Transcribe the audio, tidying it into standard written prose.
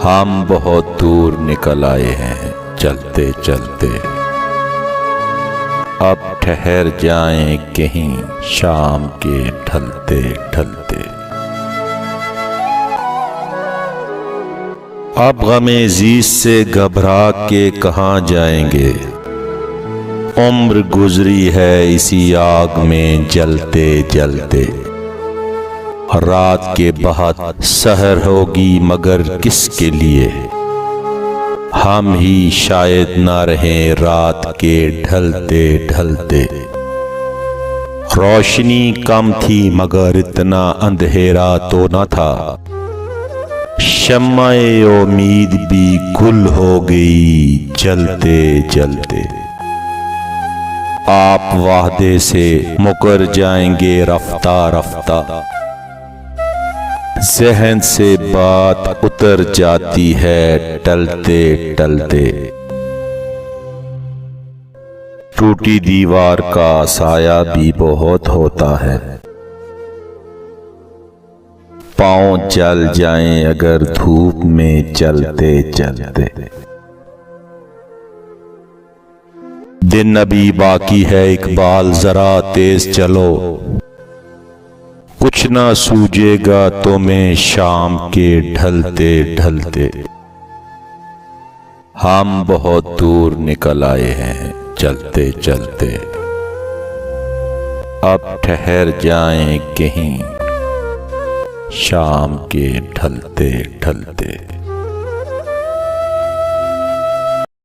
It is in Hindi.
हम बहुत दूर निकल आए हैं चलते चलते। अब ठहर जाएं कहीं शाम के ढलते ढलते। अब गमे ज़ीस से घबरा के कहाँ जाएंगे। उम्र गुजरी है इसी आग में जलते जलते। रात के बाद सहर होगी मगर किसके लिए। हम ही शायद ना रहें रात के ढलते ढलते। रोशनी कम थी मगर इतना अंधेरा तो न था। शम्माए उम्मीद भी गुल हो गई जलते जलते। आप वादे से मुकर जाएंगे रफ्ता रफ्ता। ज़हन से बात उतर जाती है टलते टलते। टूटी दीवार का साया भी बहुत होता है। पाँव जल जाएं अगर धूप में चलते चलते। दिन अभी बाकी है इकबाल जरा तेज चलो। कुछ ना सूझेगा तुम्हें शाम के ढलते ढलते। हम बहुत दूर निकल आए हैं चलते चलते। अब ठहर जाएं कहीं शाम के ढलते ढलते।